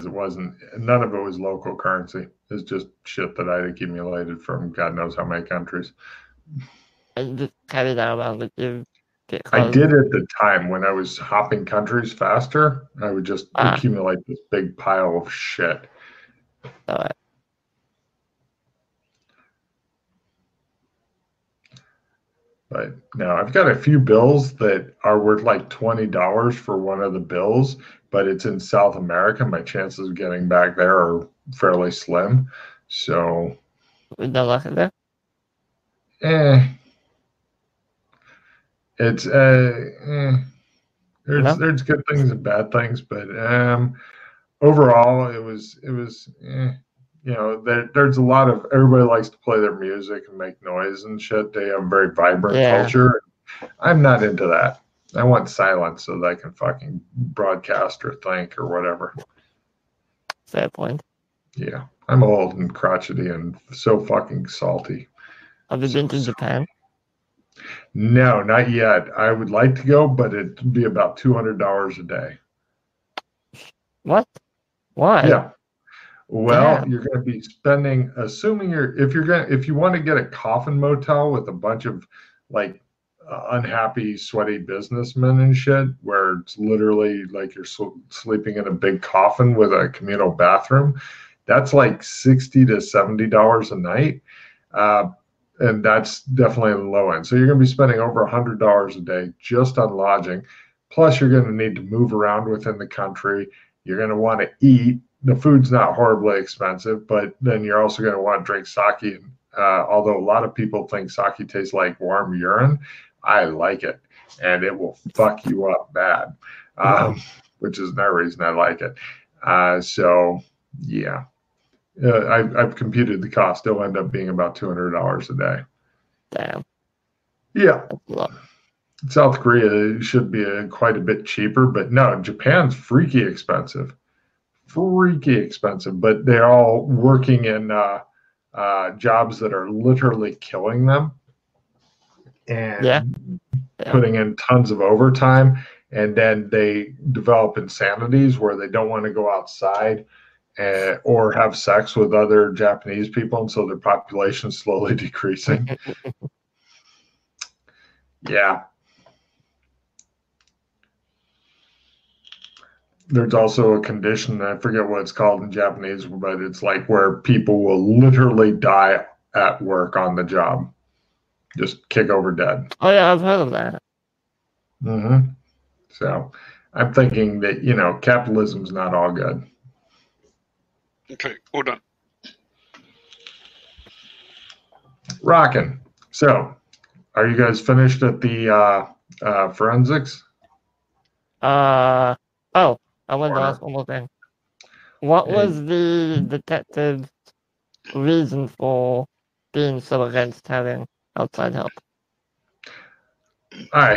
is. None of it was local currency. It's just shit that I'd accumulated from God knows how many countries. And just carry that around with you. I did at the time when I was hopping countries faster. I would just accumulate this big pile of shit. All right. But now I've got a few bills that are worth like $20 for one of the bills, but it's in South America. My chances of getting back there are fairly slim. So, No luck there? It's there's good things and bad things, but overall it was you know, there's a lot of, everybody likes to play their music and make noise and shit. They have a very vibrant culture. I'm not into that. I want silence so that I can fucking broadcast or think or whatever. Fair point. Yeah, I'm old and crotchety and so fucking salty. Have you been to Japan? No, not yet. I would like to go, but it'd be about $200 a day. What? Why? Yeah. Well, you're going to be spending, assuming if you want to get a coffin motel with a bunch of like unhappy, sweaty businessmen and shit, where it's literally like you're sleeping in a big coffin with a communal bathroom, that's like $60 to $70 a night. And that's definitely the low end. So you're going to be spending over $100 a day just on lodging. Plus, you're going to need to move around within the country. You're going to want to eat. The food's not horribly expensive, but then you're also going to want to drink sake. Although a lot of people think sake tastes like warm urine, I like it, and it will fuck you up bad, which is another reason I like it. So, yeah. I've computed the cost. It'll end up being about $200 a day. Damn. Yeah. South Korea should be quite a bit cheaper, but no, Japan's freaky expensive. But they're all working in jobs that are literally killing them and putting in tons of overtime. And then they develop insanities where they don't want to go outside or have sex with other Japanese people, and so their population is slowly decreasing. Yeah. There's also a condition, I forget what it's called in Japanese, but it's like where people will literally die at work on the job. Just kick over dead. Oh, yeah, I've heard of that. Mm-hmm. So I'm thinking that, you know, capitalism's not all good. Okay, all done. Rockin'. So, are you guys finished at the forensics? Oh, I wanted to ask one more thing. What was the detective's reason for being so against having outside help?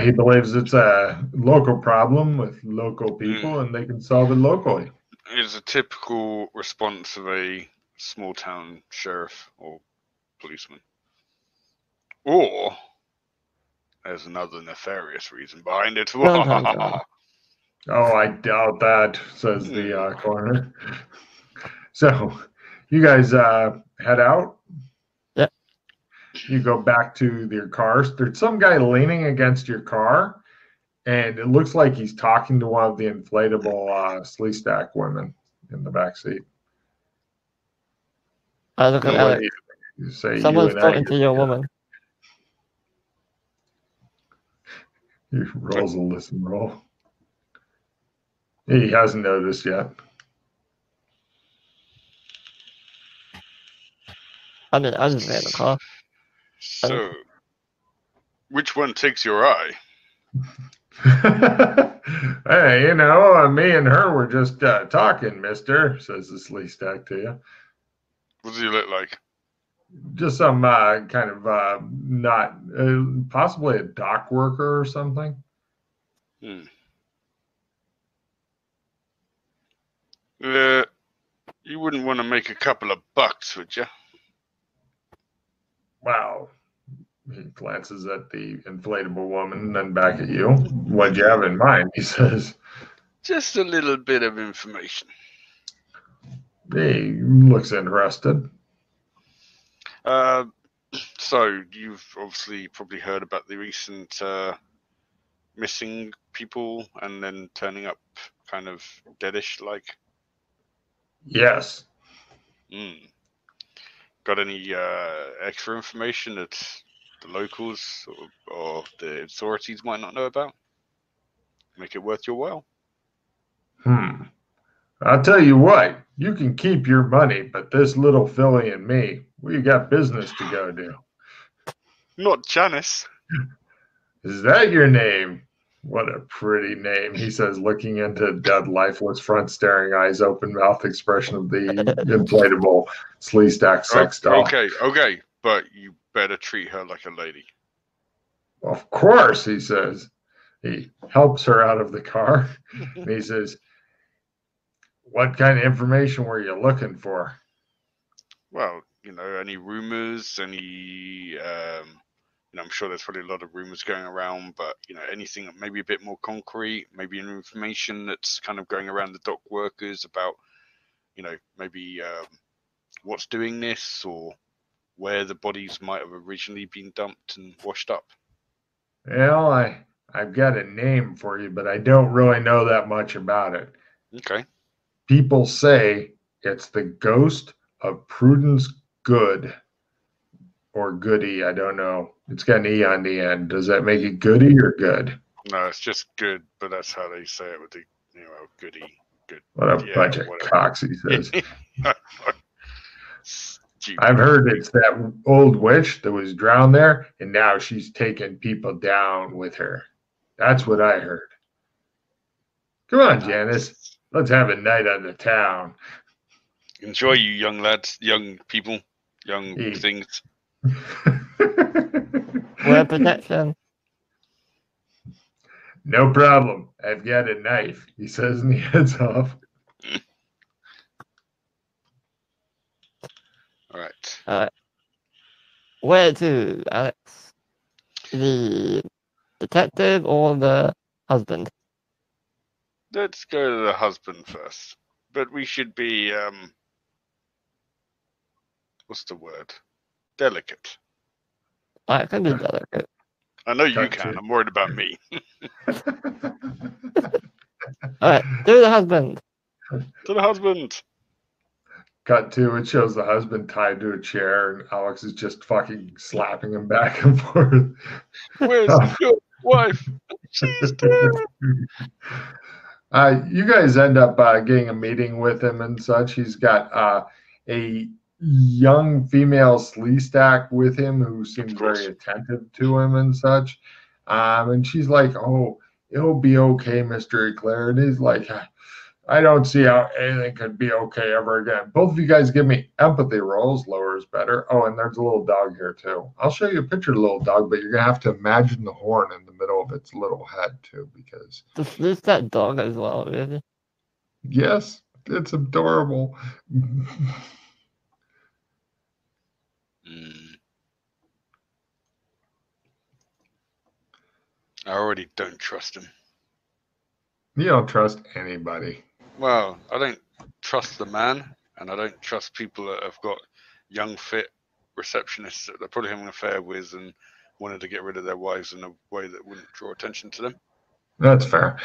He believes it's a local problem with local people and they can solve it locally. It's a typical response of a small town sheriff or policeman. Or there's another nefarious reason behind it. Oh, I doubt that, says the coroner. So, you guys head out? Yep. You go back to your cars. There's some guy leaning against your car, and it looks like he's talking to one of the inflatable slee stack women in the back seat. I look at Alex. Someone's talking to your woman. He rolls a listen roll. He hasn't noticed yet. I mean, I just ran the car. So, which one takes your eye? Hey, you know, me and her were just talking, mister, says the slee stack to you. What does he look like? Just some kind of not, possibly a dock worker or something. You wouldn't want to make a couple of bucks, would you? Wow. He glances at the inflatable woman and then back at you. What'd you have in mind? He says. Just a little bit of information. He looks interested. So you've obviously probably heard about the recent missing people and then turning up kind of deadish like. Yes. Got any extra information that the locals or the authorities might not know about? Make it worth your while. I'll tell you what, you can keep your money, but this little filly and me, we got business to go do. Not Janice. Is that your name? What a pretty name, he says, looking into dead, lifeless, front staring eyes, open mouth expression of the inflatable Sleestack sex doll. Okay, but you better treat her like a lady. Of course, he says. He helps her out of the car. And he says, what kind of information were you looking for? Well, any rumors, I'm sure there's probably a lot of rumors going around, but anything maybe a bit more concrete, maybe an information that's kind of going around the dock workers about, maybe what's doing this or where the bodies might have originally been dumped and washed up. Well, I've got a name for you, but I don't really know that much about it. Okay. People say it's the ghost of Prudence Good. Or Goody, I don't know. It's got an E on the end. Does that make it Goody or good? No, it's just good, but that's how they say it with the, Goody. Good. What a bunch of cocks, he says. I've heard it's that old witch that was drowned there, and now she's taking people down with her. That's what I heard. Come on, Janice. Let's have a night on the town. Enjoy, you young lads, young people, young things. Wear protection. No problem. I've got a knife, he says, and he heads off. All right. Where to, Alex? The detective or the husband? Let's go to the husband first. But we should be, what's the word? Delicate. I can be delicate. I know you can. I'm worried about me. All right, to the husband. To the husband. Cut to, it shows the husband tied to a chair, and Alex is just fucking slapping him back and forth. Where's your wife? She's dead. You guys end up getting a meeting with him and such. He's got a young female Sleestack with him who seems very attentive to him and such. And she's like, oh, it'll be okay, Mr. Eclair. And he's like, I don't see how anything could be okay ever again. Both of you guys give me empathy rolls. Lower is better. Oh, and there's a little dog here, too. I'll show you a picture of the little dog, but you're going to have to imagine the horn in the middle of its little head, too, because... There's that dog as well, really. Yes, it's adorable. I already don't trust him. You don't trust anybody. Well, I don't trust the man, and I don't trust people that have got young, fit receptionists that they're probably having an affair with and wanted to get rid of their wives in a way that wouldn't draw attention to them. That's fair.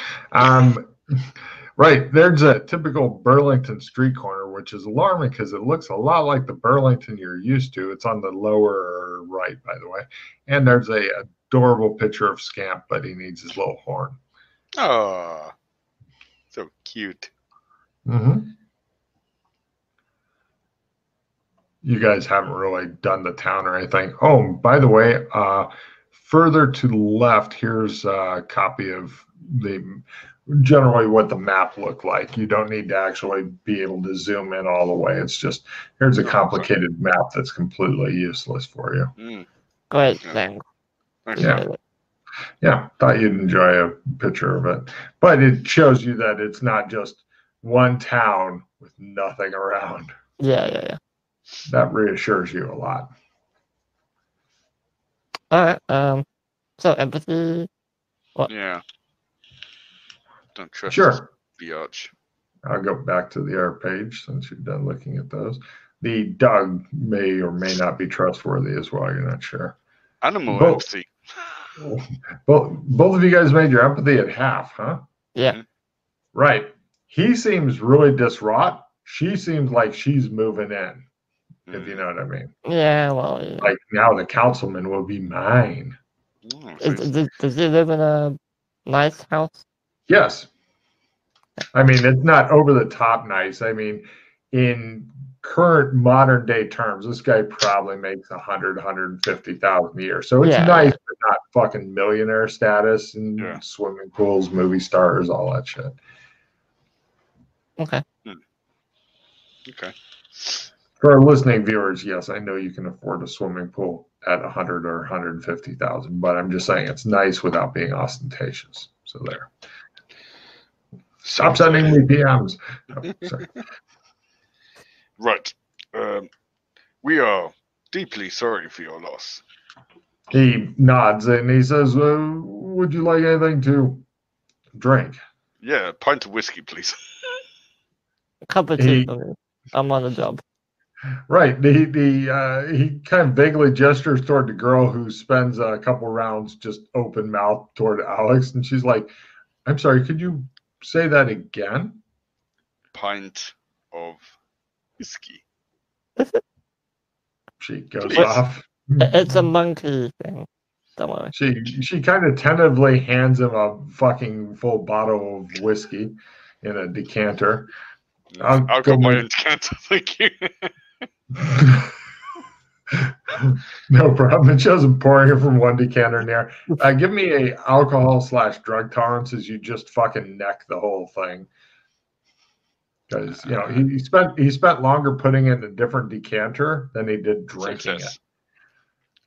Right, there's a typical Burlington street corner, which is alarming because it looks a lot like the Burlington you're used to. It's on the lower right, by the way. And there's a adorable picture of Scamp, but he needs his little horn. Oh, so cute. Mm-hmm. You guys haven't really done the town or anything. Oh, by the way, further to the left, here's a copy of generally what the map looked like. You don't need to actually be able to zoom in all the way. It's just, here's a complicated map that's completely useless for you. Great, thanks. Yeah, thought you'd enjoy a picture of it. But it shows you that it's not just one town with nothing around. Yeah. That reassures you a lot. All right. So empathy. What? Yeah. Don't trust Sure. biatch. I'll go back to the art page since you're done looking at those. The Doug may or may not be trustworthy as well. You're not sure. Animal empathy. Both of you guys made your empathy at half, huh? Yeah. Right. He seems really distraught. She seems like she's moving in, if you know what I mean. Yeah, well. Yeah. Like now the councilman will be mine. Does he live in a nice house? Yes. I mean, it's not over the top nice. I mean, in current modern day terms, this guy probably makes 150,000 a year. So it's nice, but not fucking millionaire status and swimming pools, movie stars, all that shit. Okay. Okay. For our listening viewers, yes, I know you can afford a swimming pool at 100 or 150,000, but I'm just saying it's nice without being ostentatious. So there. Stop sending me DMs. Oh, sorry. Right. We are deeply sorry for your loss. He nods and he says, would you like anything to drink? Yeah, a pint of whiskey, please. A cup of tea for me. I'm on the job. Right. He kind of vaguely gestures toward the girl who spends a couple rounds just open mouth toward Alex. And she's like, I'm sorry, could you say that again? Pint of whiskey. She goes off. It's a monkey thing. Don't worry. She kind of tentatively hands him a fucking full bottle of whiskey in a decanter. I'll go my own decanter, thank you. No problem. It shows him pouring it from one decanter in there. Give me a alcohol/drug tolerance as you just fucking neck the whole thing. Because he spent longer putting it in a different decanter than he did drinking it.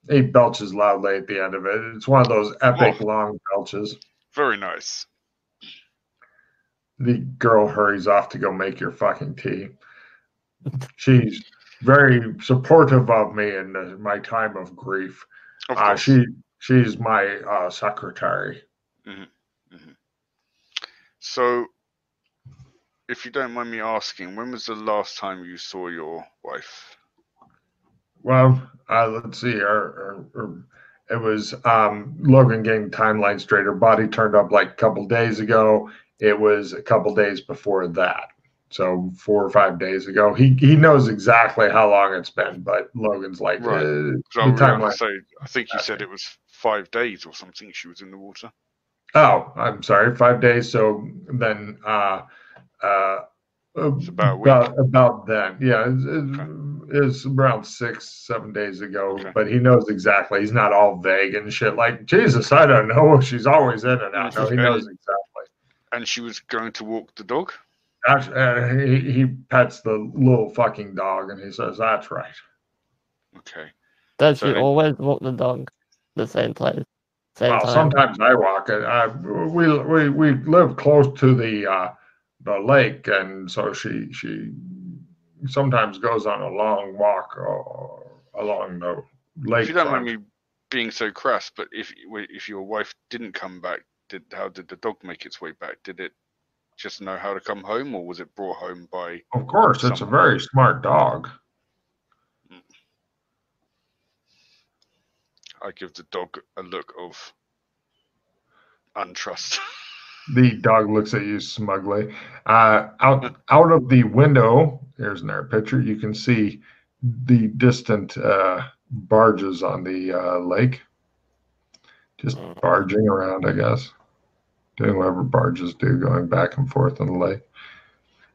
He belches loudly at the end of it. It's one of those epic long belches. Very nice. The girl hurries off to go make your fucking tea. She's very supportive of me in my time of grief. She's my secretary. Mm-hmm. Mm-hmm. So, if you don't mind me asking, when was the last time you saw your wife? Well, let's see. It was Logan getting timeline straight. Her body turned up like a couple days ago. It was a couple days before that. So 4 or 5 days ago. He knows exactly how long it's been, but Logan's like, right. The timeline. I think you said it was 5 days or something she was in the water. Oh, I'm sorry, 5 days. So then it's about a week. About then. Yeah, it's around 6-7 days ago, but he knows exactly. He's not all vague and shit like, Jesus, I don't know. She's always in and out. No, he knows exactly. And she was going to walk the dog? Actually, he pets the little fucking dog and he says, that's right. Okay. Does she always walk the dog the same place? Same time? Sometimes I walk it. We live close to the lake, and so she sometimes goes on a long walk along the lake. If you don't mind me being so crass, but if your wife didn't come back, how did the dog make its way back? Did it just know how to come home, or was it brought home by? Of course, someone? It's a very smart dog. I give the dog a look of untrust. The dog looks at you smugly. Out of the window, here's another picture. You can see the distant barges on the lake. Just barging around, I guess. Doing whatever barges do, going back and forth on the lake.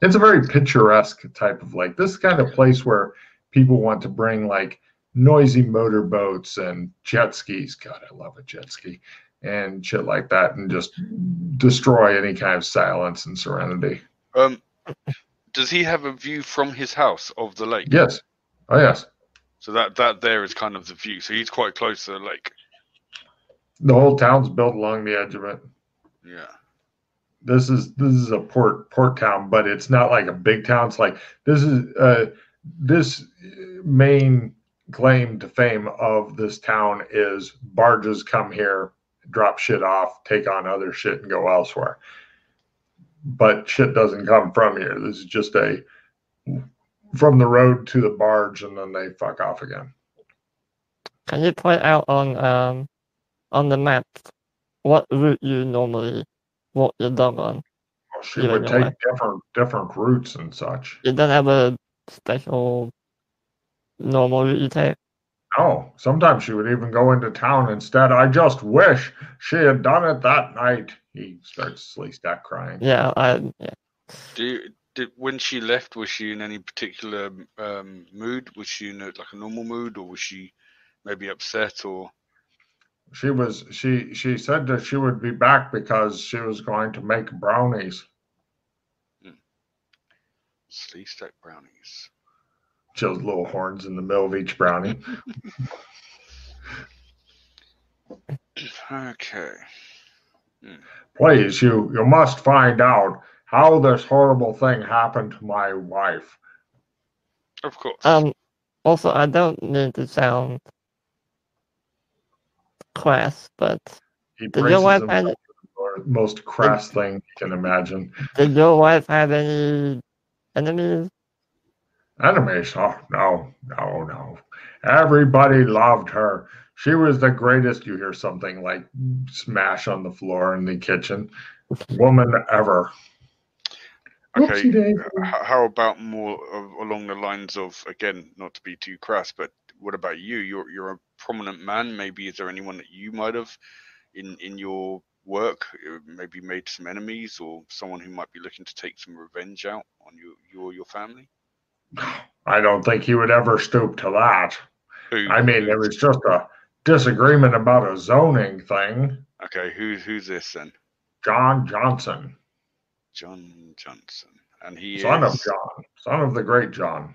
It's a very picturesque type of lake. This is kind of place where people want to bring like noisy motorboats and jet skis. God, I love a jet ski. And shit like that, and just destroy any kind of silence and serenity. Does he have a view from his house of the lake? Yes. Oh, yes. So that there is kind of the view. So he's quite close to the lake. The whole town's built along the edge of it. Yeah. This is a port town, but it's not like a big town. It's like this main claim to fame of this town is barges come here, drop shit off, take on other shit, and go elsewhere. but shit doesn't come from here. This is just from the road to the barge, and then they fuck off again. Can you point out on the map what route you normally walk your dog on? Well, she would take different routes and such. You don't have a special normal route you take? No, sometimes she would even go into town instead. I just wish she had done it that night. He starts Sleestack crying. Yeah, When she left, was she in any particular mood? Was she in like a normal mood, or was she maybe upset, or? She said that she would be back because she was going to make brownies. Sleestack brownies. Shows little horns in the middle of each brownie. Okay. Please, you must find out how this horrible thing happened to my wife. Of course. Also, I don't mean to sound crass, but did your wife have the most crass thing you can imagine? Did your wife have any enemies? Enemies? Oh, no. Everybody loved her. She was the greatest. You hear something like smash on the floor in the kitchen. Woman ever. Okay. How about more along the lines of, again, not to be too crass, but what about you? You're a prominent man. Maybe is there anyone that you might have in your work maybe made some enemies, or someone who might be looking to take some revenge out on your family? I don't think he would ever stoop to that. It was just a disagreement about a zoning thing. Okay, who's this then? John Johnson. John Johnson. And he son is... of John, son of the great John.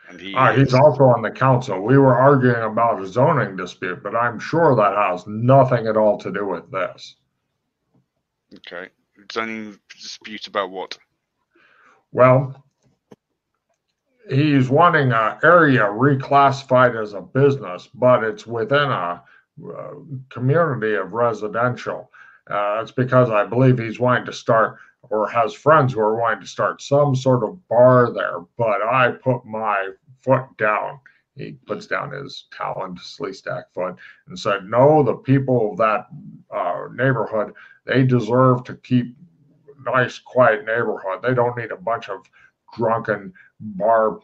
And he's also on the council. We were arguing about a zoning dispute, but I'm sure that has nothing at all to do with this. Okay. Zoning dispute about what? Well, he's wanting an area reclassified as a business, but it's within a community of residential. It's because I believe he's wanting to start, or has friends who are wanting to start some sort of bar there, but I put my foot down. He puts down his taloned Sleestack foot and said, no, the people of that neighborhood, they deserve to keep nice, quiet neighborhood. They don't need a bunch of drunken bar.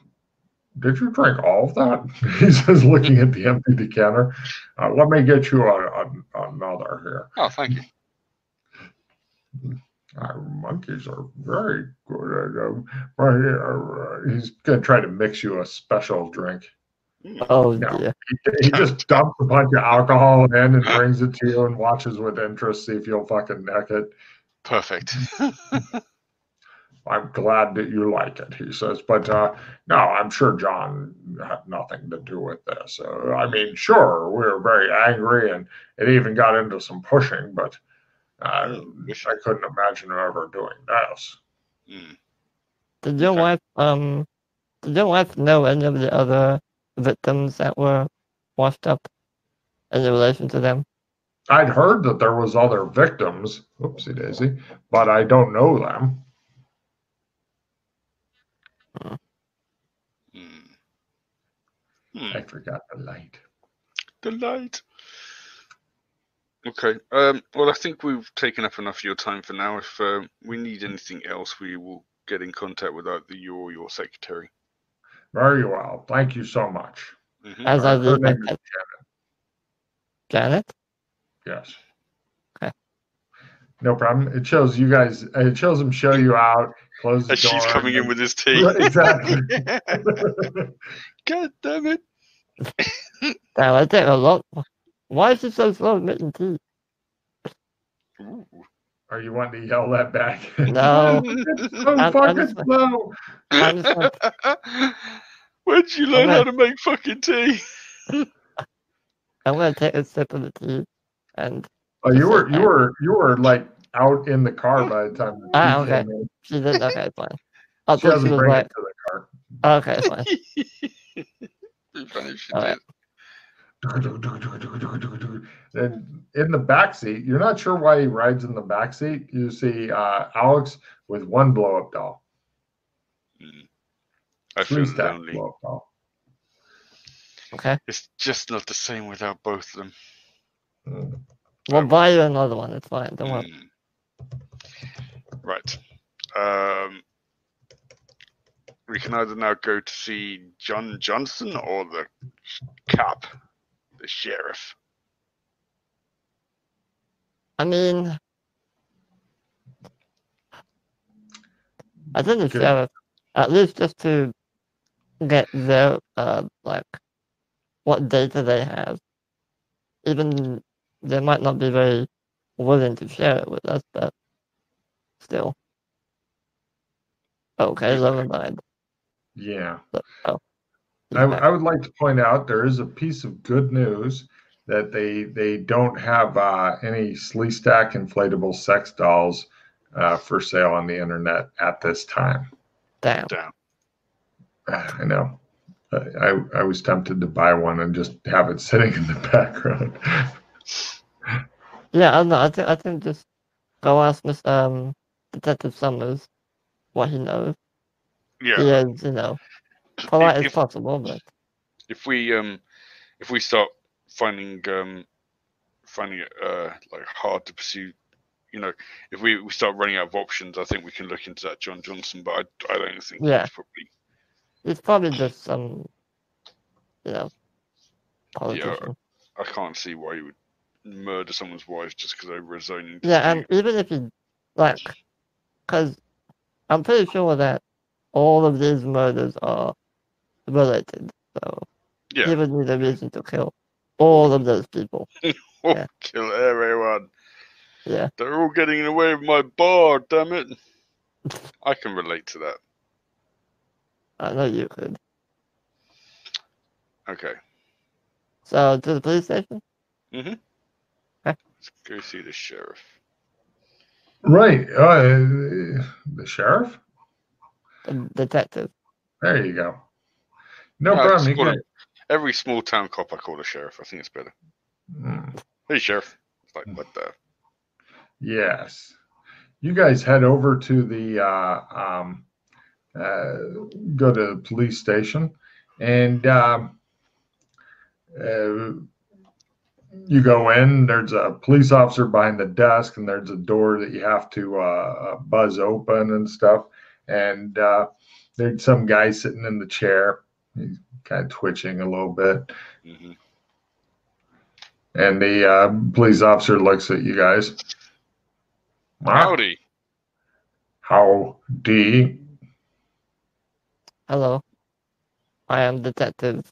Did you drink all of that? He says, looking at the empty decanter. Let me get you another here. Oh, thank you. Monkeys are very good. He's going to try to mix you a special drink. Oh, yeah. He just dumps a bunch of alcohol in and brings it to you and watches with interest, see if you'll fucking neck it. Perfect. I'm glad that you like it, he says. But no, I'm sure John had nothing to do with this. Sure, we were very angry and it even got into some pushing, but I couldn't imagine her ever doing this. Did your wife know any of the other victims that were washed up in relation to them? I'd heard that there was other victims, whoopsie daisy, but I don't know them. I forgot the light. The light. Okay. Well, I think we've taken up enough of your time for now. If we need anything else, we will get in contact with either you or your secretary. Very well. Thank you so much. As her name is Janet. Janet? Yes. Okay. No problem. It shows you guys. It shows him show you out. Close the door. She's coming in with his tea. Exactly. God damn it. Damn, I take a lot. Why is she so slow at making tea? Ooh. Are you wanting to yell that back? No. It's so fucking slow. Where'd you learn how to make fucking tea? I'm gonna take a sip of the tea and. Oh, you were like out in the car by the time the tea okay. came in. She did. Okay, fine. She doesn't bring it to the car. Okay, fine. It'd be funny if she did. Right. And in the back seat, you're not sure why he rides in the back seat. You see Alex with one blow up doll. I feel Stack lonely. blow up doll. Okay. It's just not the same without both of them. We'll buy you another one. It's fine. Don't worry. Right. We can either now go to see John Johnson or the cop, the sheriff. I mean, I think the sheriff, at least just to get their, like, what data they have. Even they might not be very willing to share it with us, but still. Okay, never mind. Yeah. Oh, I would like to point out there is a piece of good news that they don't have any Sleestack inflatable sex dolls for sale on the internet at this time. Damn. I know. I was tempted to buy one and just have it sitting in the background. Yeah, I don't know. I think just go ask Miss Detective Summers what he knows. Yeah. He is, polite as possible, but if we start finding it like hard to pursue, if we start running out of options, I think we can look into that John Johnson, but I don't think it's probably just some politician. I can't see why you would murder someone's wife just because they were a zoning dispute. Yeah, and even if you because I'm pretty sure that all of these murders are related, so he would need a reason to kill all of those people. Kill everyone. Yeah. They're all getting in the way of my bar, damn it. I can relate to that. I know you could. Okay. So, to the police station? Mm-hmm. Okay. Let's go see the sheriff. Right. The sheriff? The detective. There you go. No problem. Every small town cop I call a sheriff. I think it's better. Hey, sheriff. It's like, what the? Yes. You guys head over to the go to the police station, and you go in. There's a police officer behind the desk, and there's a door that you have to buzz open and stuff. And there's some guy sitting in the chair. He's kind of twitching a little bit. Mm-hmm. And the police officer looks at you guys. Howdy. Howdy. Hello. I am Detective.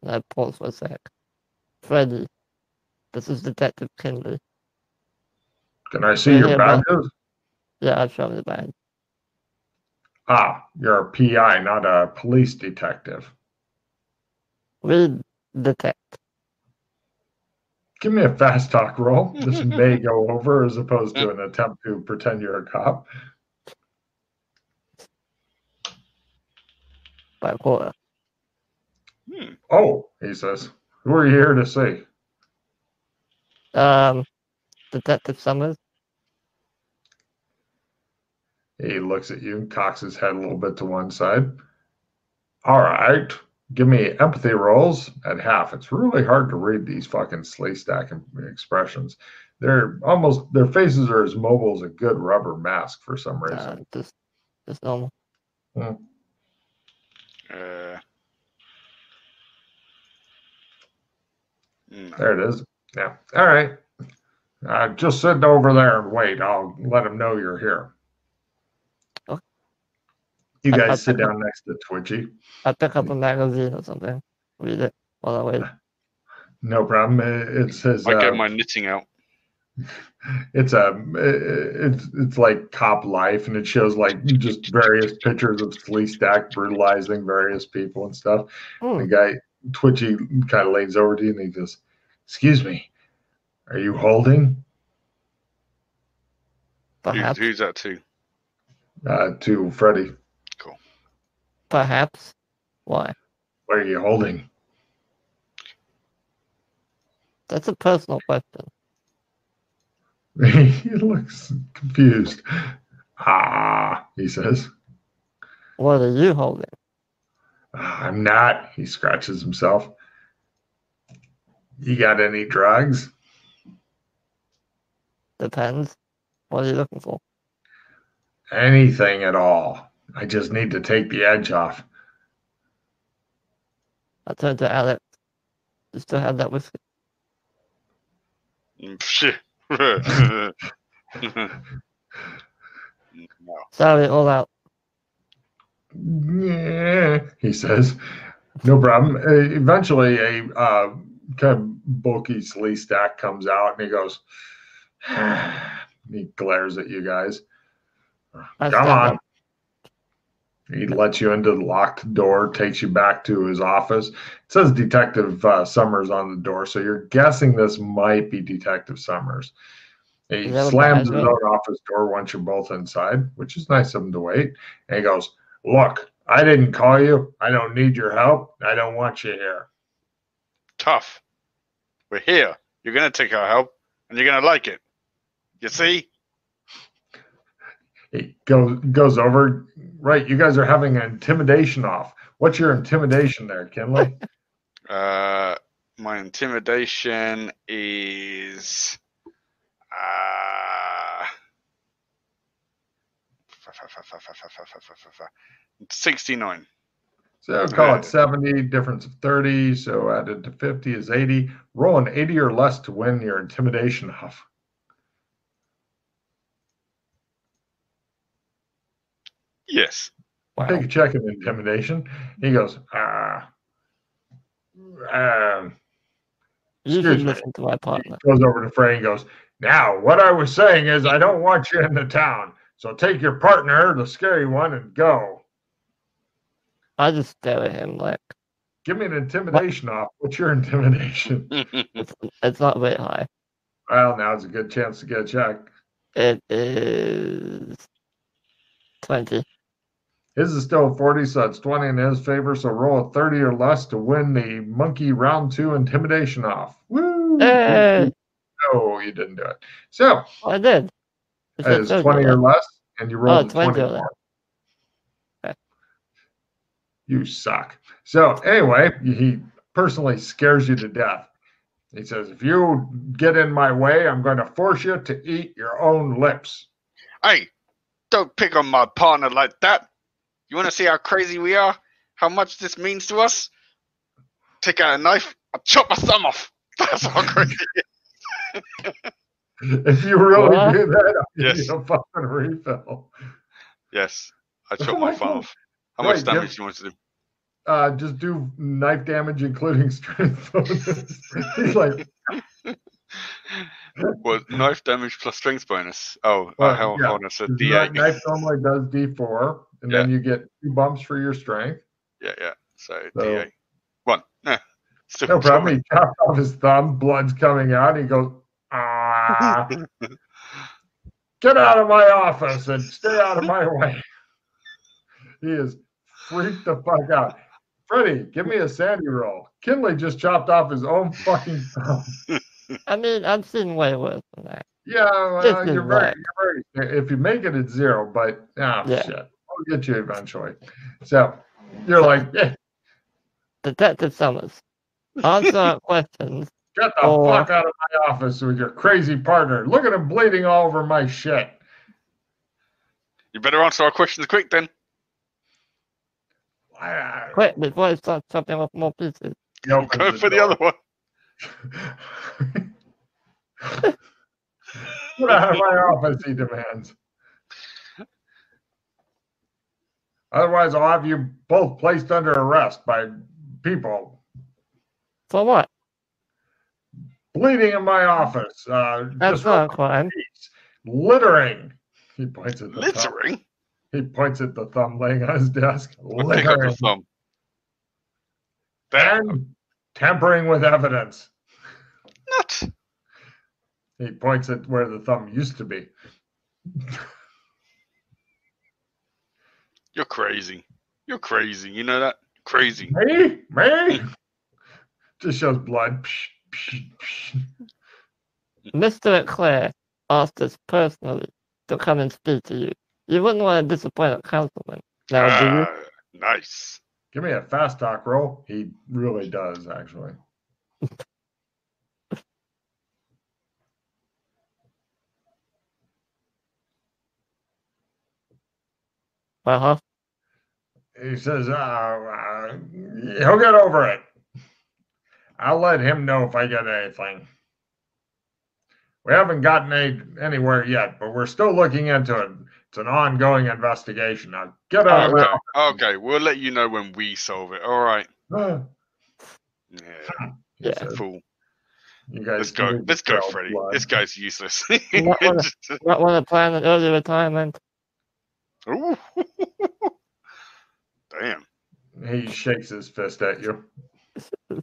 I pause for a sec. Freddy. This is Detective Kinley. Can I see your badges? Yeah, I've shown the badge. You're a PI, not a police detective. We detect. Give me a fast talk roll. This may go over as opposed to an attempt to pretend you're a cop. By a quarter. Oh, he says. Who are you here to see? Detective Summers. He looks at you and cocks his head a little bit to one side. All right. Give me empathy rolls at half. It's really hard to read these fucking Sleestack expressions. Their faces are as mobile as a good rubber mask for some reason. Just normal. There it is. Yeah. All right. Just sit over there and wait. I'll let him know you're here. Okay. You guys sit down next to Twitchy. I pick up a magazine or something. Read it while I wait. No problem. It says. I get my knitting out. It's like Cop Life, and it shows like just various pictures of Sleestack brutalizing various people and stuff. The guy Twitchy kind of leans over to you and he goes, "Excuse me, are you holding?" Perhaps. Who's that to? To Freddy. Cool. Perhaps. Why? What are you holding? That's a personal question. He looks confused. He says. What are you holding? I'm not. He scratches himself. You got any drugs? Depends. What are you looking for? Anything at all. I just need to take the edge off. I turned to Alex. You still have that whiskey? No. Sorry, all out. Yeah, he says. No problem. Eventually, a kind of bulky slee stack comes out, and he goes. He glares at you guys. Come on. Up. He lets you into the locked door, takes you back to his office. It says Detective Summers on the door, so you're guessing this might be Detective Summers. He slams his own office door once you're both inside, which is nice of him to wait. And he goes, look, I didn't call you. I don't need your help. I don't want you here. Tough. We're here. You're going to take our help, and you're going to like it. You see? He goes over. Right, you guys are having an intimidation off. What's your intimidation there, Kinley? My intimidation is 69. So I'll call it 70, difference of 30, so added to 50 is 80. Roll an 80 or less to win your intimidation off. Yes. Wow. Take a check of intimidation. He goes, excuse me. To my partner. He goes over to Frey and goes, now, what I was saying is I don't want you in the town. So take your partner, the scary one, and go. I just stare at him like. Give me an intimidation off. What's your intimidation? It's not very high. Well, now's a good chance to get a check. It is 20. His is still 40, so it's 20 in his favor. So roll a 30 or less to win the monkey round 2 intimidation off. Woo! Hey! No, you didn't do it. So I did. It's 20 or less, and you rolled a 20. Okay. You suck. So anyway, he personally scares you to death. He says, if you get in my way, I'm going to force you to eat your own lips. Hey, don't pick on my partner like that. You want to see how crazy we are? How much this means to us? Take out a knife, I'll chop my thumb off. That's how crazy it is. If you really do that, I'll give you a fucking refill. Yes, I chop my thumb off. How much damage do you want to do? Just do knife damage, including strength bonus. He's like, well, knife damage plus strength bonus. Oh, hold on, it's a D8. Knife normally does D4, and then you get 2 bumps for your strength. Yeah. So D8. 1. No problem. He chopped off his thumb, blood's coming out. He goes, get out of my office and stay out of my way. He is freaked the fuck out. Freddie, give me a Sandy roll. Kinley just chopped off his own fucking thumb. I mean, I've seen way worse than that. Yeah, well, you're very. If you make it at 0, but shit, I'll get you eventually. So you're like, Detective Summers, answer questions. Get the fuck out of my office with your crazy partner. Look at him bleeding all over my shit. You better answer our questions quick then. Quick, before I start chopping off more pieces. Go for the other one. Get out of my office, he demands. Otherwise, I'll have you both placed under arrest by people. For what? Bleeding in my office. That's not a crime. Littering. He points at the littering. Thumb. He points at the thumb laying on his desk. Pick up the thumb. And tampering with evidence. What? He points at where the thumb used to be. You're crazy. You're crazy. You know that? Crazy. Me? Just shows blood. Mr. Eclair asked us personally to come and speak to you. You wouldn't want to disappoint a councilman. Now, do you? Nice. Give me a fast talk roll. He really does, actually. Uh-huh. He says, he'll get over it. I'll let him know if I get anything. We haven't gotten anywhere yet, but we're still looking into it. It's an ongoing investigation. Now get out of my office. Okay, we'll let you know when we solve it. All right. Yeah. Fool. You guys Let's go, Freddy. blood. This guy's useless. Not want to plan an early retirement. Ooh. Damn. He shakes his fist at you.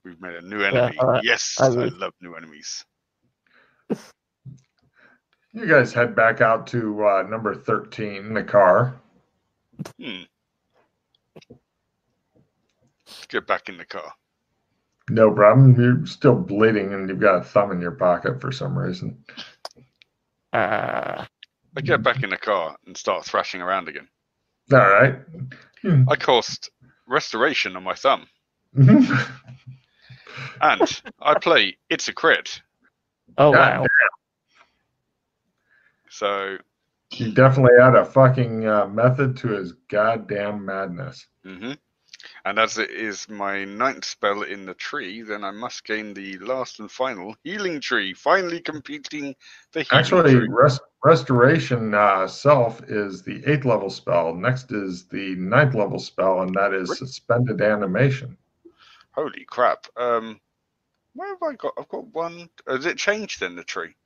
We've made a new enemy. Yeah, Yes, I love new enemies. You guys head back out to number 13, the car. Let's get back in the car. No problem. You're still bleeding and you've got a thumb in your pocket for some reason. I get back in the car and start thrashing around again. All right. I cast restoration on my thumb. And I play It's a Crit. Oh, wow. Damn. So he definitely had a fucking method to his goddamn madness. And as it is my 9th spell in the tree, then I must gain the last and final healing tree, finally completing the healing tree. Restoration self is the 8th level spell. Next is the 9th level spell, and that is suspended animation. Holy crap. Where have I got? I've got one. Has it changed then, the tree?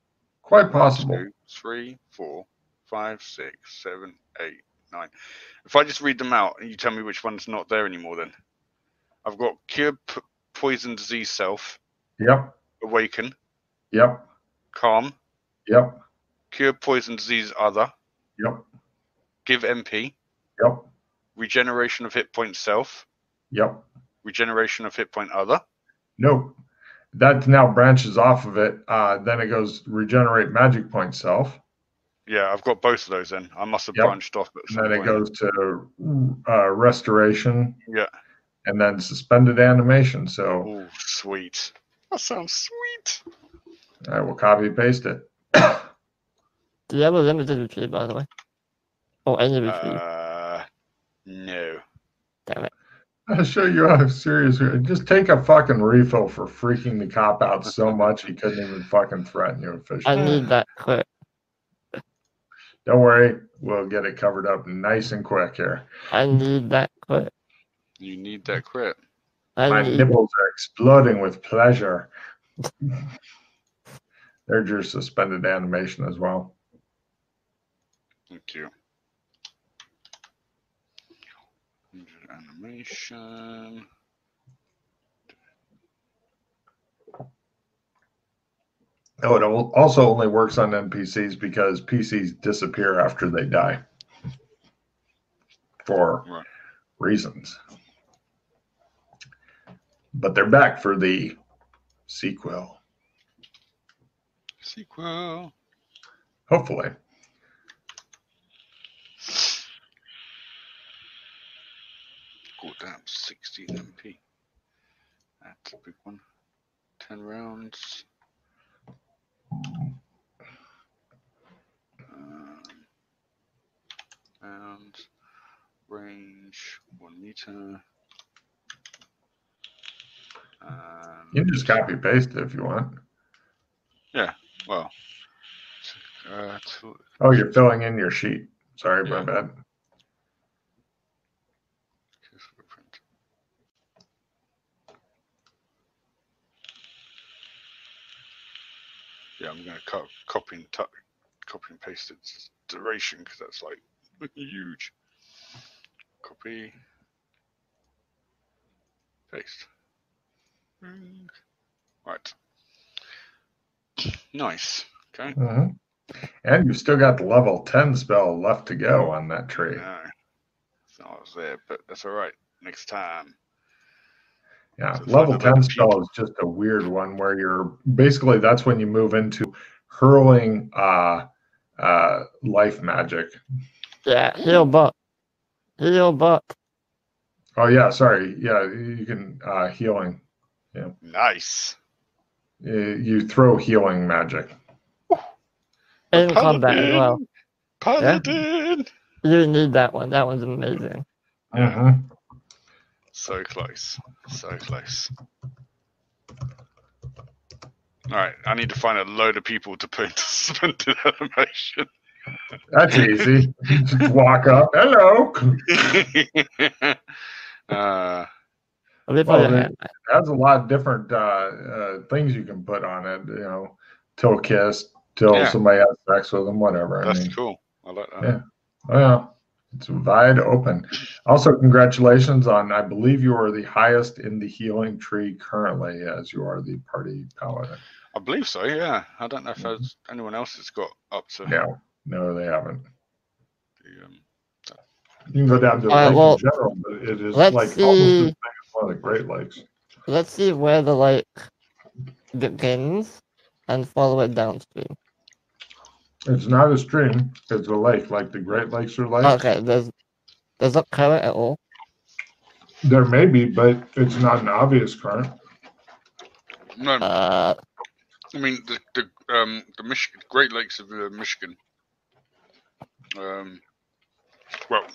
Quite possible. 1, 2, 3, 4, 5, 6, 7, 8, 9. If I just read them out and you tell me which one's not there anymore, then I've got Cure Poison Disease Self. Yep. Awaken. Yep. Calm. Yep. Cure Poison Disease Other. Yep. Give MP. Yep. Regeneration of Hit Point Self. Yep. Regeneration of Hit Point Other. Nope. That now branches off of it. Then it goes regenerate magic point self. Yeah, I've got both of those then. I must have branched off at some point. And then point. it goes to restoration. Yeah. And then suspended animation. So. Oh, sweet. That sounds sweet. I will copy paste it. Do you have a limited retreat, by the way? Or any retreat? No. Damn it. I'll show you how serious. Just take a fucking refill for freaking the cop out so much he couldn't even fucking threaten you officially. I need that quick. Don't worry, we'll get it covered up nice and quick here. I need that quick. You need that crit. My nipples are exploding with pleasure. There's your suspended animation as well. Thank you. Animation. Oh, it also only works on NPCs because PCs disappear after they die for reasons. But they're back for the sequel. Hopefully. God damn, 16 MP. That's a big one. 10 rounds. And range 1 meter. You can just copy paste it if you want. Yeah, well. Oh, you're filling in your sheet. Sorry, my bad. Yeah, I'm going to copy and paste its duration because that's like huge. Copy, paste. Right. Nice. Okay. Mm-hmm. And you've still got the level 10 spell left to go on that tree. No, it's not I was there, but that's all right. Next time. Yeah, So level find a load 10 of spell people. is just a weird one where you're basically that's when you move into hurling life magic. Yeah, heal buck. Heal buck. Oh yeah, sorry. Yeah, you can healing. Yeah. Nice. You throw healing magic. In combat as well. Paladin. You need that one. That one's amazing. Mm-hmm. So close. So close. Alright, I need to find a load of people to put into suspended animation. That's easy. Just walk up. Hello. Well, It has a lot of different things you can put on it. Till kiss, till somebody has sex with them, whatever. That's cool. I like that. Yeah. Well, it's wide open. Also, congratulations on, I believe you are the highest in the healing tree currently, as you are the party paladin. I believe so, yeah. I don't know if there's anyone else that's got up to. No, they haven't. The, You can go down to the lake in general, but it is like almost as big as one of the Great Lakes. Let's see where the lake begins and follow it downstream. It's not a stream, it's a lake, like the Great Lakes are lakes. Okay, there's no current at all. There may be, but it's not an obvious current. No. I mean the Michigan Great Lakes of Michigan. Well,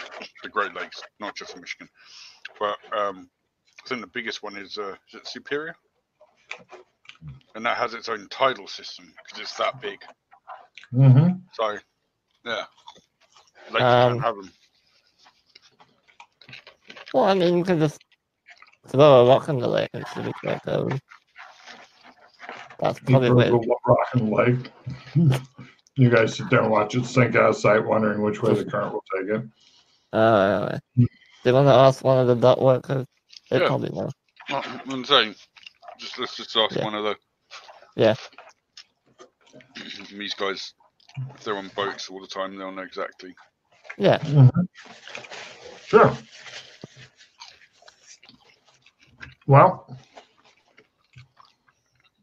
the Great Lakes, not just Michigan, but I think the biggest one is it Superior, and that has its own tidal system because it's that big. Mm-hmm. So, yeah, lakes can't have them. Well, I mean, you can just throw a rock in the lake and see which way it goes. That's probably where the rock in the lake. You guys sit there and watch it sink out of sight, wondering which way the current will take it. Do you want to ask one of the dot workers? They probably know. I'm saying, let's just ask one of the. Yeah. These guys, if they're on boats all the time, they'll know exactly. Yeah. Mm-hmm. Sure. Well,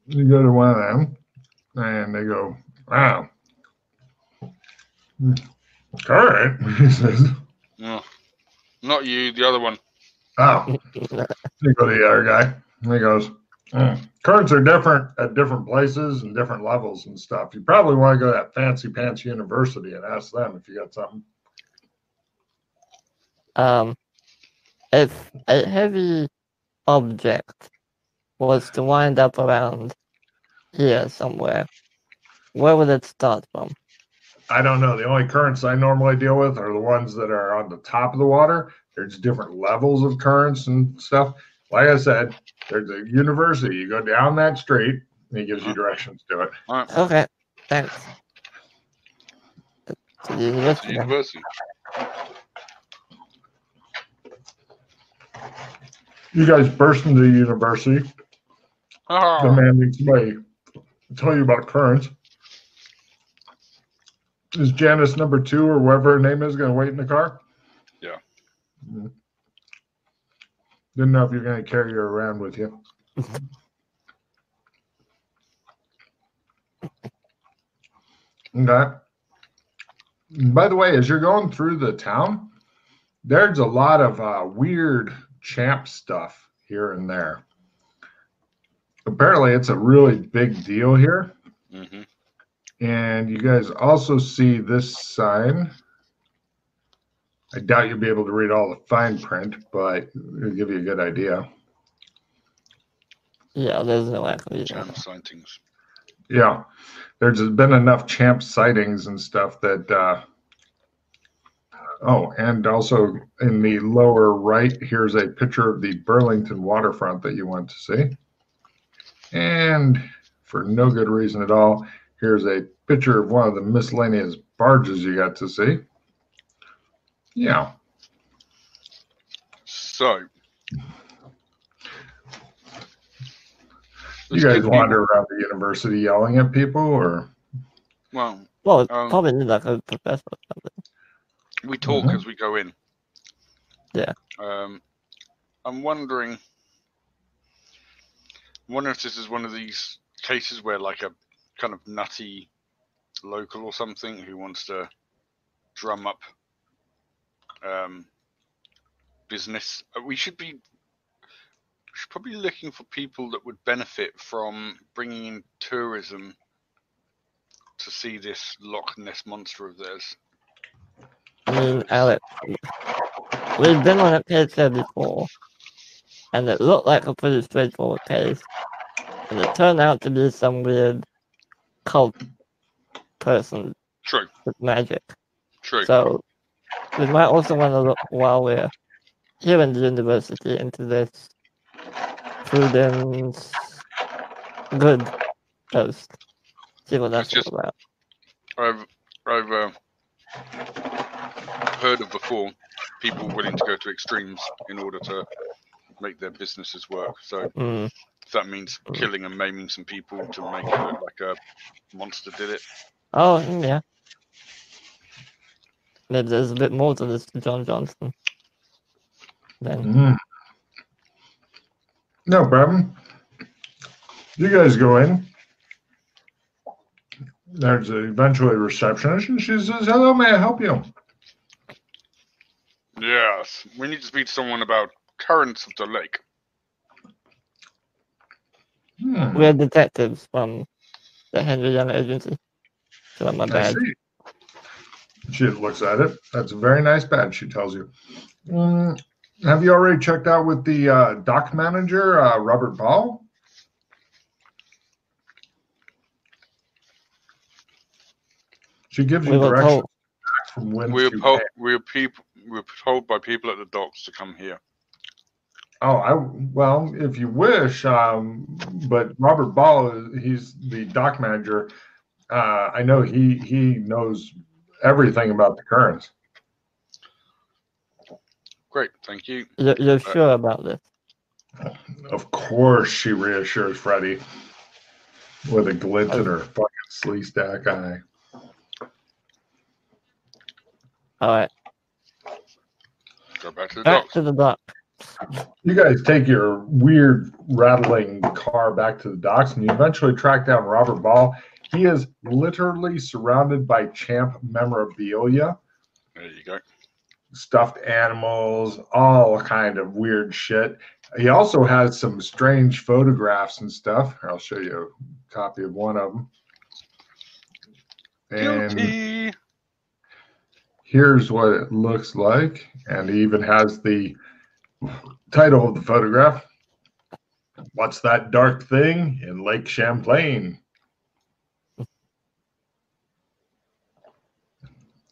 you go to one of them, and they go, "Wow, current," he says. No, not you, the other one. Oh, you go to the other guy, and he goes, currents are different at different places and different levels and stuff. You probably want to go to that fancy pants university and ask them if you got something. If a heavy object was to wind up around here somewhere, where would it start from? I don't know. The only currents I normally deal with are the ones that are on the top of the water. There's different levels of currents and stuff. Like I said, there's a university. You go down that street, and he gives you directions to it. All right. Okay, thanks. To the university. You guys burst into the university, demanding somebody tell you about currents. Is Janice number 2 or whatever her name is going to wait in the car? Yeah. Didn't know if you're going to carry her around with you. Okay. By the way, as you're going through the town, there's a lot of weird champ stuff here and there. Apparently, it's a really big deal here. Mm-hmm. And you guys also see this sign. I doubt you'll be able to read all the fine print, but it'll give you a good idea. Yeah, there's no actually. Champ sightings. Yeah, there's been enough champ sightings and stuff that. And also in the lower right, here's a picture of the Burlington waterfront that you want to see. And for no good reason at all, here's a picture of one of the miscellaneous barges you got to see. Yeah. So. You guys wander around the university yelling at people, or? Well, probably need like a professor or something. We talk as we go in. Yeah. I'm wondering wonder if this is one of these cases where like a kind of nutty local or something who wants to drum up business. We should probably be looking for people that would benefit from bringing in tourism to see this Loch Ness monster of theirs. I mean, Alex, we've been on a case there before, and it looked like a pretty straightforward case, and it turned out to be some weird cult person True. with magic. True. So we might also want to look while we're here in the university into this Prudence Good Coast. See what that's all about. I've heard of before people willing to go to extremes in order to make their businesses work. So if that means killing and maiming some people to make it look like a monster did it. Oh, yeah. Maybe there's a bit more to this John Johnston. Then. No problem. You guys go in. There's eventually a receptionist, and she says, "Hello, may I help you?" Yes, we need to speak to someone about currents of the lake. We're detectives from the Henry Young Agency. So I'm a badge. I see. She looks at it. That's a very nice badge, she tells you. Have you already checked out with the dock manager, Robert Ball? She gives you directions from when we were told by people at the docks to come here. Oh, well, if you wish, but Robert Ball, he's the dock manager. I know he knows everything about the currents. Great, thank you. You're sure about this? Of course, she reassures Freddie with a glint in her fucking sleeve stack eye. All right. Go back to the back docks. to the dock. You guys take your weird rattling car back to the docks, and you eventually track down Robert Ball. He is literally surrounded by Champ memorabilia. There you go. Stuffed animals, all kind of weird shit. He also has some strange photographs and stuff. I'll show you a copy of one of them. And Guilty. Here's what it looks like. And he even has the title of the photograph. What's that dark thing in Lake Champlain?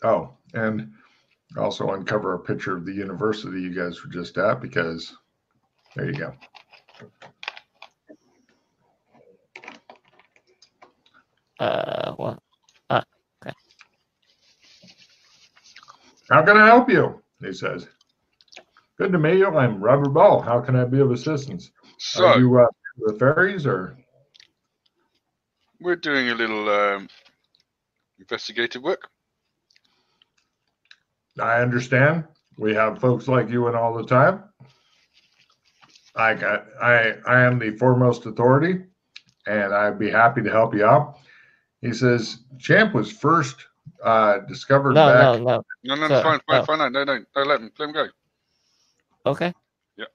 Oh, and also uncover a picture of the university you guys were just at, because there you go. What? Okay. How can I help you? He says. Good to meet you. I'm Robert Ball. How can I be of assistance? So, are you the ferries, or? We're doing a little investigative work. I understand. We have folks like you in all the time. I am the foremost authority, and I'd be happy to help you out. He says, Champ was first discovered back. No, fine. No, let him go. Okay. Yeah.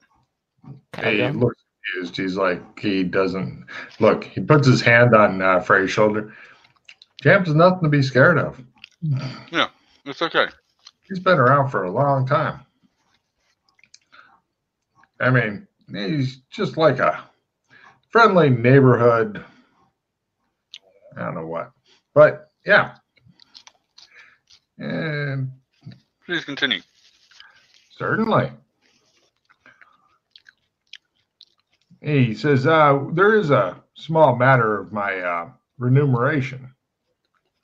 He looks confused. He's like, he doesn't look. He puts his hand on Frey's shoulder. Champ's nothing to be scared of. Yeah, it's okay. He's been around for a long time. I mean, he's just like a friendly neighborhood. I don't know what, but yeah. And please continue. Certainly. He says, there is a small matter of my remuneration.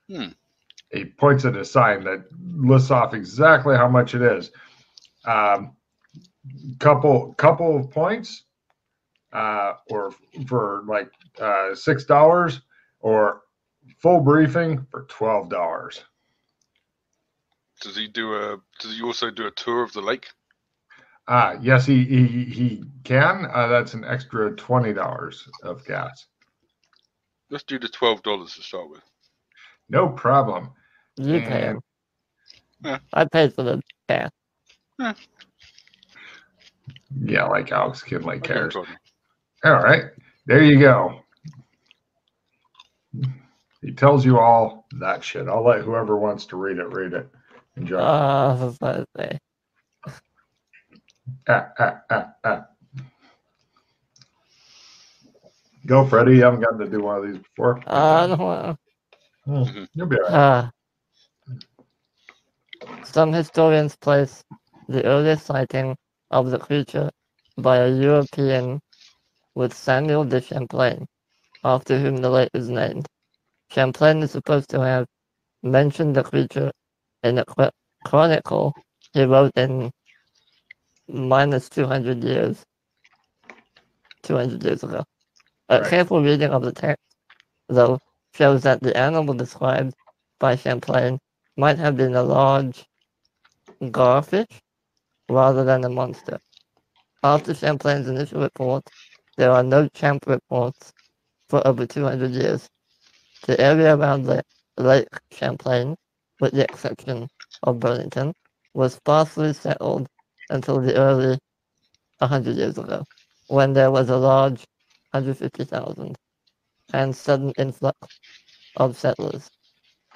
He points at a sign that lists off exactly how much it is. Couple of points, or for like $6, or full briefing for $12. Does he also do a tour of the lake? Yes, he can. That's an extra $20 of gas. Let's do the $12 to start with. No problem. You pay him. Yeah. I paid for the gas. Yeah, like Alex Kinley cares. Okay, All right, there you go. He tells you all that shit. I'll let whoever wants to read it. Enjoy. Let's say. Go, Freddie. You haven't gotten to do one of these before. I don't know. You'll be all right. Some historians place the earliest sighting of the creature by a European with Samuel de Champlain, after whom the lake is named. Champlain is supposed to have mentioned the creature in a chronicle he wrote in minus 200 years ago. A careful reading of the text, though, shows that the animal described by Champlain might have been a large garfish rather than a monster. After Champlain's initial report, there are no champ reports for over 200 years. The area around Lake Champlain, with the exception of Burlington, was sparsely settled until the early 100 years ago, when there was a large 150,000 and sudden influx of settlers.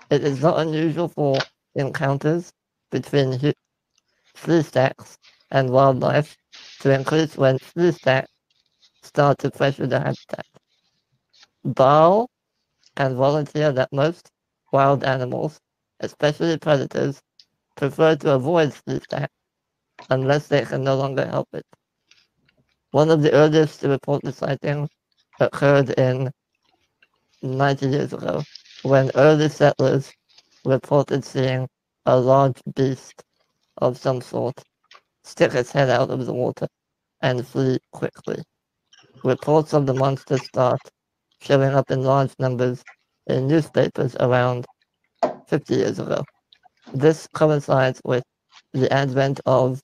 It is not unusual for encounters between flea stacks and wildlife to increase when flea stacks start to pressure the habitat. Dahl can volunteer that most wild animals, especially predators, prefer to avoid flea stacks unless they can no longer help it. One of the earliest reported sightings occurred in 90 years ago, when early settlers reported seeing a large beast of some sort stick its head out of the water and flee quickly. Reports of the monster start showing up in large numbers in newspapers around 50 years ago. This coincides with the advent of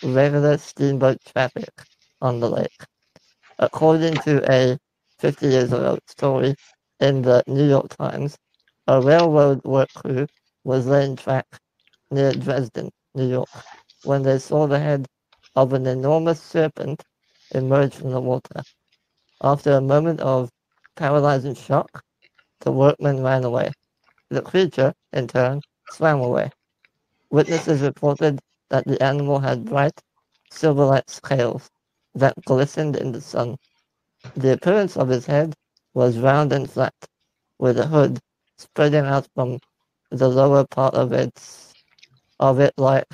regular steamboat traffic on the lake. According to a 50 years ago story in the New York Times, a railroad work crew was laying track near Dresden, New York, when they saw the head of an enormous serpent emerge from the water. After a moment of paralyzing shock, the workmen ran away. The creature, in turn, swam away. Witnesses reported that the animal had bright, silver-like scales that glistened in the sun. The appearance of his head was round and flat, with a hood spreading out from the lower part of it like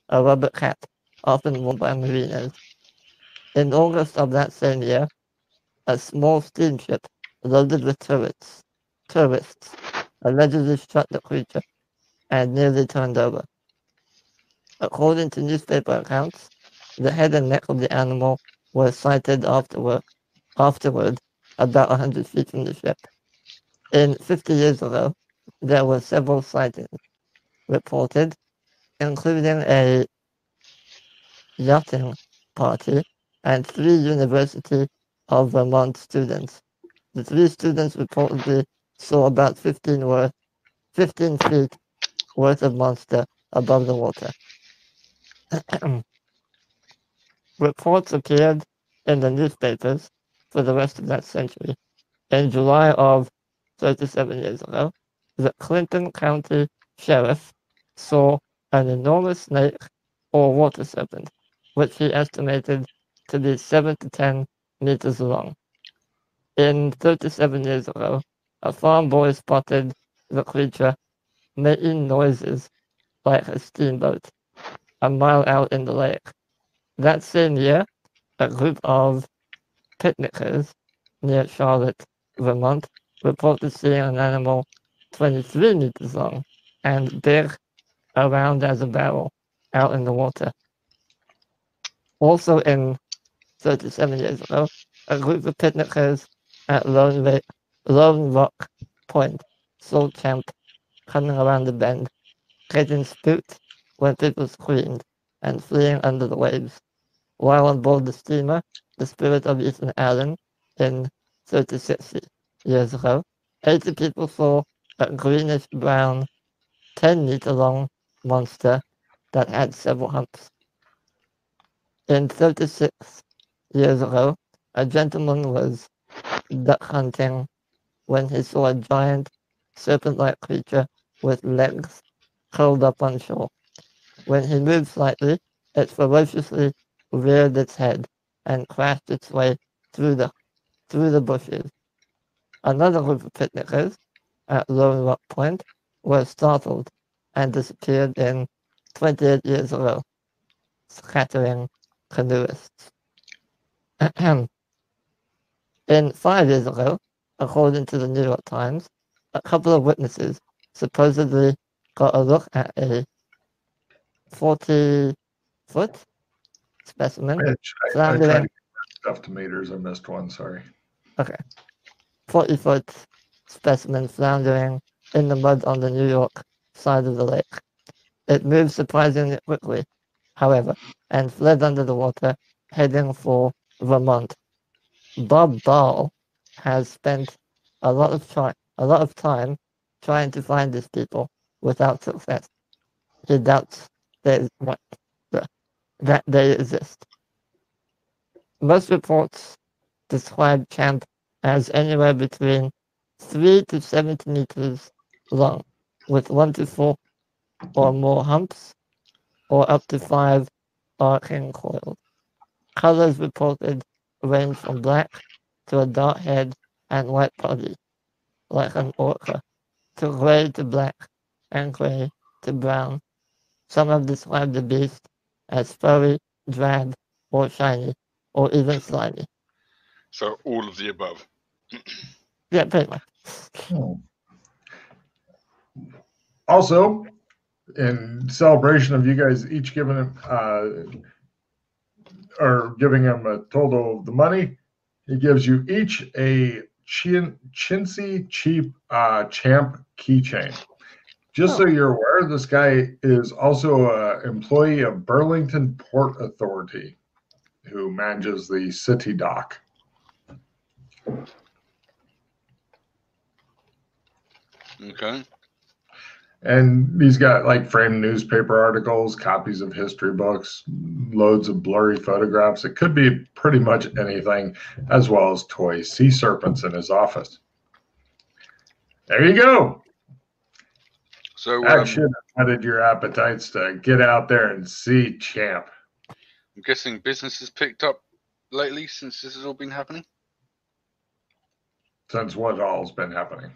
a rubber cap often worn by mariners. In August of that same year, a small steamship loaded with tourists allegedly struck the creature and nearly turned over. According to newspaper accounts, the head and neck of the animal were sighted afterward about 100 feet from the ship. In 50 years ago, there were several sightings reported, including a yachting party and 3 University of Vermont students. The 3 students reportedly saw about 15 feet worth of monster above the water. Reports appeared in the newspapers for the rest of that century. In July of 37 years ago, the Clinton County Sheriff saw an enormous snake or water serpent, which he estimated to be 7 to 10 meters long. In 37 years ago, a farm boy spotted the creature making noises like a steamboat a mile out in the lake. That same year, a group of picnickers near Charlotte, Vermont, reported seeing an animal 23 meters long and big around as a barrel out in the water. Also in 37 years ago, a group of picnickers at Lone Rock Point saw Champ coming around the bend, getting spooked when people screamed and fleeing under the waves. While on board the steamer, the spirit of Ethan Allen in 36 years ago, 80 people saw a greenish-brown, 10-meter-long monster that had several humps. In 36 years ago, a gentleman was duck hunting when he saw a giant serpent-like creature with legs curled up on shore. When he moved slightly, it ferociously reared its head and crashed its way through the bushes. Another group of picnickers at Lone Rock Point were startled and disappeared in 28 years ago, scattering canoeists. In 5 years ago, according to the New York Times, a couple of witnesses supposedly got a look at a 40-foot specimen I tried to get stuffed tomatoes. I missed one. Sorry. Okay. 40-foot specimen floundering in the mud on the New York side of the lake. It moved surprisingly quickly, however, and fled under the water, heading for Vermont. Bob Ball has spent a lot of time trying to find these people without success. He doubts that they exist. Most reports describe Champ as anywhere between 3 to 70 meters long, with 1 to 4 or more humps, or up to 5 arcing coils. Colors reported range from black to a dark head and white body, like an orca, to gray to black and gray to brown. Some have described the beast as furry, drab, or shiny, or even slimy. So all of the above. Yeah, pretty much. Also, in celebration of you guys each giving him giving him a total of the money, he gives you each a chintzy cheap champ keychain. Just so you're aware, this guy is also an employee of Burlington Port Authority, who manages the city dock. Okay. And he's got like framed newspaper articles, copies of history books, loads of blurry photographs. It could be pretty much anything, as well as toy sea serpents in his office. There you go. So that should have whetted your appetites to get out there and see Champ. I'm guessing business has picked up lately since this has all been happening. Since what all's been happening?